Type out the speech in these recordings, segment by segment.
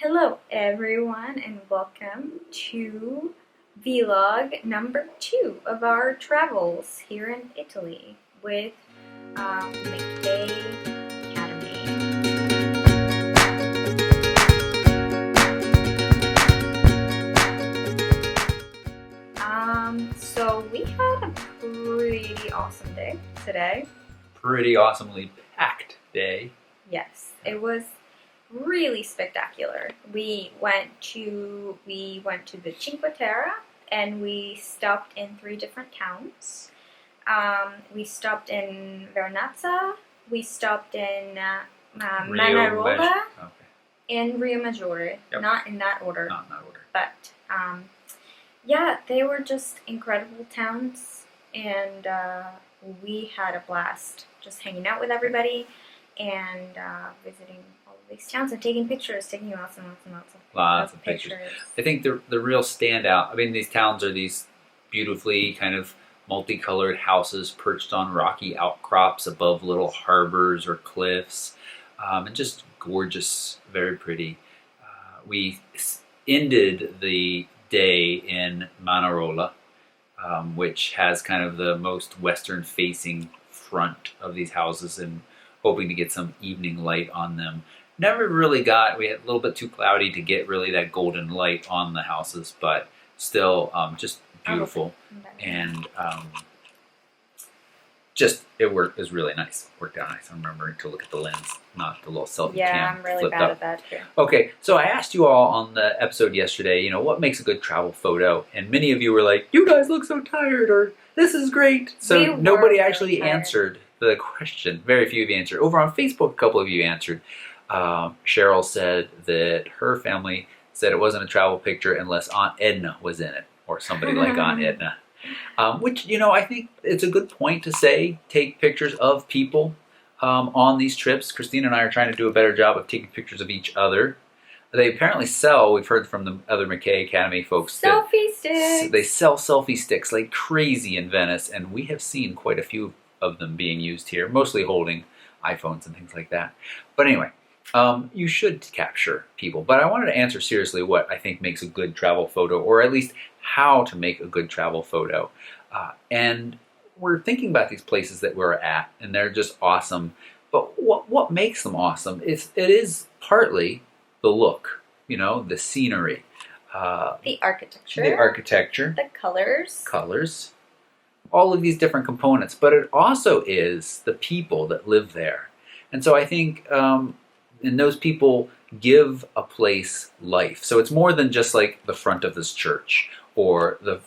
Hello everyone and welcome to vlog number 2 of our travels here in Italy with McKay Academy. So we had a pretty awesome day today. Pretty awesomely packed day. Yes, it was really spectacular. We went to the Cinque Terre and we stopped in 3 different towns. We stopped in Vernazza, we stopped in Manarola, and Rio Maggiore. Yep. Not in that order. Not in that order. But yeah, they were just incredible towns, and we had a blast just hanging out with everybody and visiting all of these towns and taking pictures, taking lots and lots of pictures. I think the real standout, I mean, these towns are these beautifully kind of multicolored houses perched on rocky outcrops above little harbors or cliffs, and just gorgeous, very pretty. We ended the day in Manarola, which has kind of the most western facing front of these houses, and hoping to get some evening light on them. Never really got, we had a little bit too cloudy to get really that golden light on the houses, but still just beautiful. And just, it was really nice. Worked out nice. I'm remembering to look at the lens, not the little selfie cam. Yeah, I'm really bad at that too. Okay, so I asked you all on the episode yesterday, what makes a good travel photo? And many of you were like, you guys look so tired, or this is great. So nobody actually answered the question. Very few of you answered. Over on Facebook, a couple of you answered. Cheryl said that her family said it wasn't a travel picture unless Aunt Edna was in it, or somebody like Aunt Edna. Which, I think it's a good point to say, take pictures of people on these trips. Christina and I are trying to do a better job of taking pictures of each other. They apparently sell, we've heard from the other McKay Academy folks, selfie sticks. They sell selfie sticks like crazy in Venice, and we have seen quite a few of them being used here, mostly holding iPhones and things like that. But anyway, you should capture people. But I wanted to answer seriously what I think makes a good travel photo, or at least how to make a good travel photo. And we're thinking about these places that we're at, and they're just awesome. But what makes them awesome? It is partly the look, the scenery. The architecture. The colors. All of these different components. But it also is the people that live there. And so I think, and those people give a place life. So it's more than just like the front of this church or the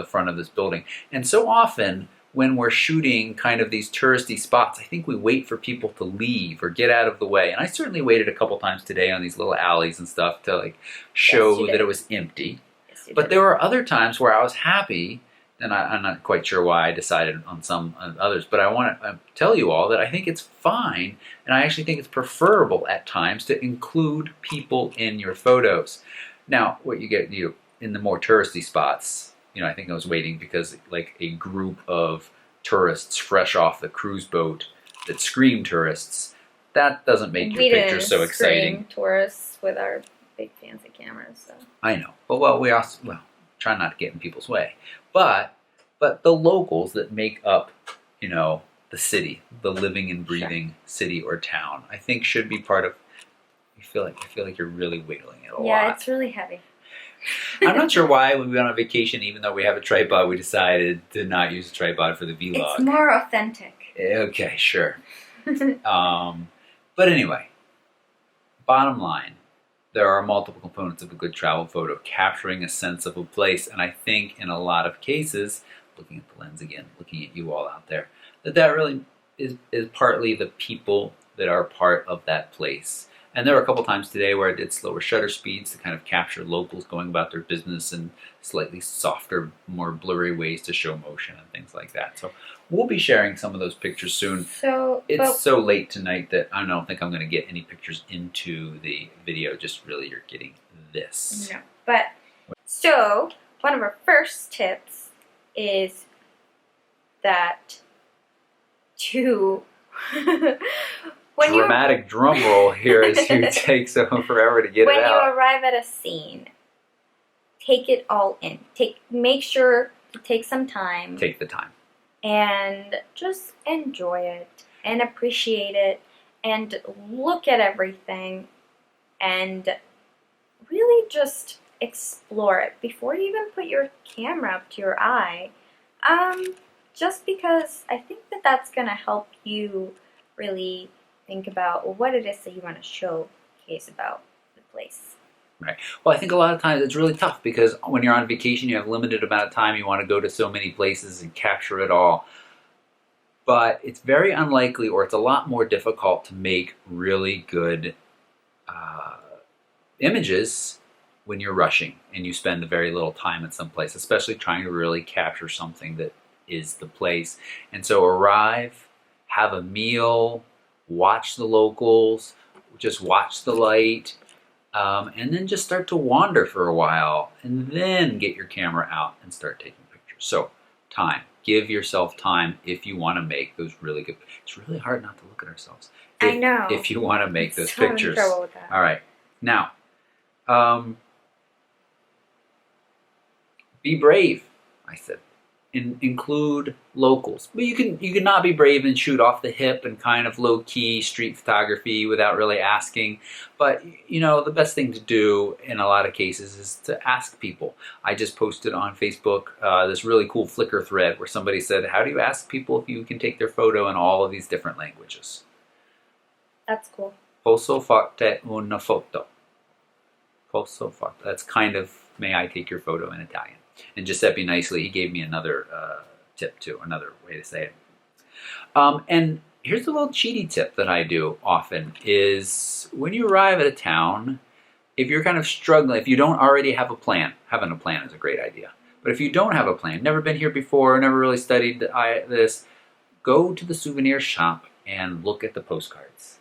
front of this building. And so often when we're shooting kind of these touristy spots, I think we wait for people to leave or get out of the way. And I certainly waited a couple times today on these little alleys and stuff to show that it was empty. Yes, but there were other times where I was happy, and I'm not quite sure why I decided on some others, but I want to tell you all that I think it's fine, and I actually think it's preferable at times to include people in your photos. Now, what you get in the more touristy spots, I think I was waiting because a group of tourists fresh off the cruise boat that scream tourists, that doesn't make your picture so exciting. Tourists with our big fancy cameras. So. I know, but we also try not to get in people's way. But the locals that make up, the city, the living and breathing city or town, I think should be part of. I feel like you're really wiggling it a lot. Yeah, it's really heavy. I'm not sure why when we went on vacation, even though we have a tripod, we decided to not use a tripod for the vlog. It's more authentic. Okay, sure. But anyway, bottom line, there are multiple components of a good travel photo, capturing a sense of a place. And I think in a lot of cases, looking at the lens again, looking at you all out there, that really is partly the people that are part of that place. And there were a couple times today where I did slower shutter speeds to kind of capture locals going about their business and slightly softer, more blurry ways to show motion and things like that. So we'll be sharing some of those pictures soon. It's so late tonight that I don't think I'm going to get any pictures into the video. Just really you're getting this. No. But so one of our first tips is that When you dramatic drum roll here as you take so forever to get when it out. you arrive at a scene, take it all in. Make sure to take some time. Take the time. And just enjoy it and appreciate it and look at everything and really just explore it before you even put your camera up to your eye. Just because I think that that's going to help you really think about what it is that you want to showcase about the place. Right. Well, I think a lot of times it's really tough because when you're on vacation, you have a limited amount of time. You want to go to so many places and capture it all. But it's very unlikely, or it's a lot more difficult to make really good images when you're rushing and you spend very little time at some place, especially trying to really capture something that is the place. And so arrive, have a meal, watch the locals, just watch the light, and then just start to wander for a while, and then get your camera out and start taking pictures. So time. Give yourself time if you want to make those really good. It's really hard not to look at ourselves. I know. If you want to make those So in pictures. trouble with that. All right. Now, be brave, I said. Include locals. But you can not be brave and shoot off the hip and kind of low-key street photography without really asking. But, you know, the best thing to do in a lot of cases is to ask people. I just posted on Facebook this really cool Flickr thread where somebody said, how do you ask people if you can take their photo in all of these different languages? That's cool. Posso farti una foto. Posso farti. That's kind of, may I take your photo in Italian. And Giuseppe nicely, he gave me another tip too, another way to say it. And here's a little cheaty tip that I do often is when you arrive at a town, if you're kind of struggling, if you don't already have a plan, having a plan is a great idea. But if you don't have a plan, never been here before, never really studied this, go to the souvenir shop and look at the postcards.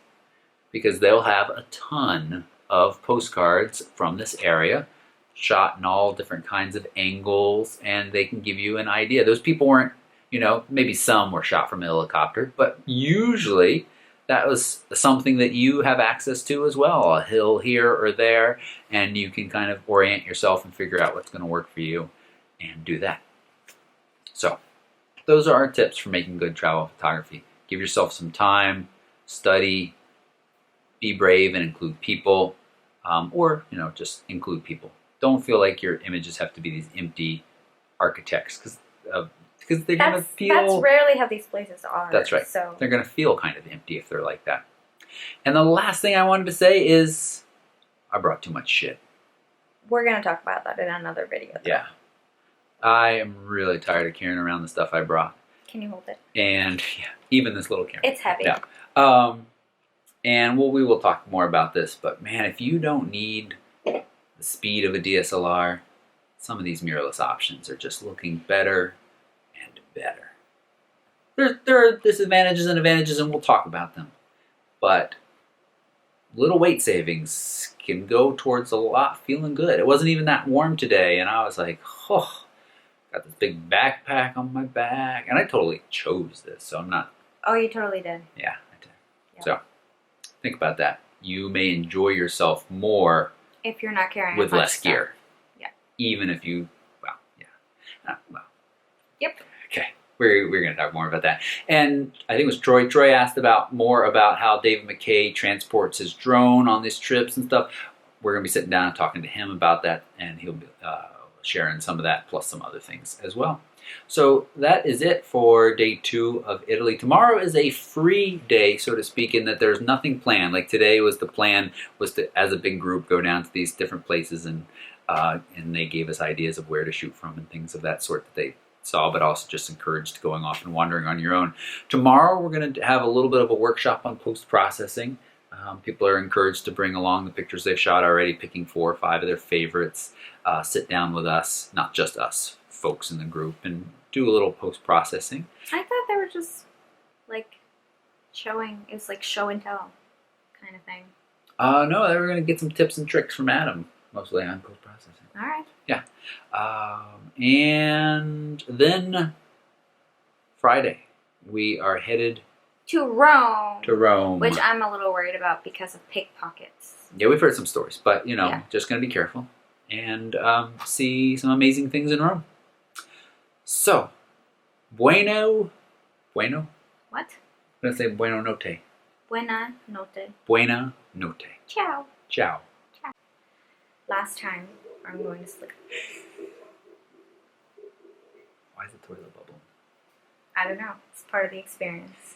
Because they'll have a ton of postcards from this area, shot in all different kinds of angles, and they can give you an idea. Those people weren't, you know, maybe some were shot from a helicopter, but usually that was something that you have access to as well, a hill here or there, and you can kind of orient yourself and figure out what's going to work for you and do that. So those are our tips for making good travel photography. Give yourself some time, study, be brave and include people, or, you know, just include people. Don't feel like your images have to be these empty architects because they're going to feel... That's rarely how these places are. That's right. So. They're going to feel kind of empty if they're like that. And the last thing I wanted to say is I brought too much shit. We're going to talk about that in another video. Though. Yeah. I am really tired of carrying around the stuff I brought. Can you hold it? And yeah, even this little camera. It's heavy. Yeah. And we will talk more about this, but man, if you don't need the speed of a DSLR, some of these mirrorless options are just looking better and better. There are disadvantages and advantages, and we'll talk about them. But little weight savings can go towards a lot feeling good. It wasn't even that warm today, and I was like, oh, got this big backpack on my back. And I totally chose this, so I'm not... Oh, you totally did. Yeah, I did. Yeah. So think about that. You may enjoy yourself more if you're not carrying with a bunch less of stuff. gear. Yeah. Even if you, well, yeah. Well. Yep. Okay. We're going to talk more about that. And I think it was Troy. Troy asked more about how David McKay transports his drone on these trips and stuff. We're going to be sitting down and talking to him about that, and he'll be sharing some of that plus some other things as well. So that is it for day 2 of Italy. Tomorrow is a free day, so to speak, in that there's nothing planned. Like today was the plan was to, as a big group, go down to these different places and they gave us ideas of where to shoot from and things of that sort that they saw, but also just encouraged going off and wandering on your own. Tomorrow we're going to have a little bit of a workshop on post-processing. People are encouraged to bring along the pictures they've shot already, picking 4 or 5 of their favorites, sit down with us, not just us, folks in the group, and do a little post-processing. I thought they were just like showing, it was like show and tell kind of thing. No, they were going to get some tips and tricks from Adam, mostly on post-processing. All right. Yeah. And then Friday, we are headed to Rome. To Rome. Which I'm a little worried about because of pickpockets. Yeah, we've heard some stories, but Yeah. just going to be careful and see some amazing things in Rome. So, bueno. What? I'm going to say bueno notte. Buena notte. Buena notte. Ciao. Ciao. Last time I'm going to sleep. Why is the toilet bubbling? I don't know. It's part of the experience.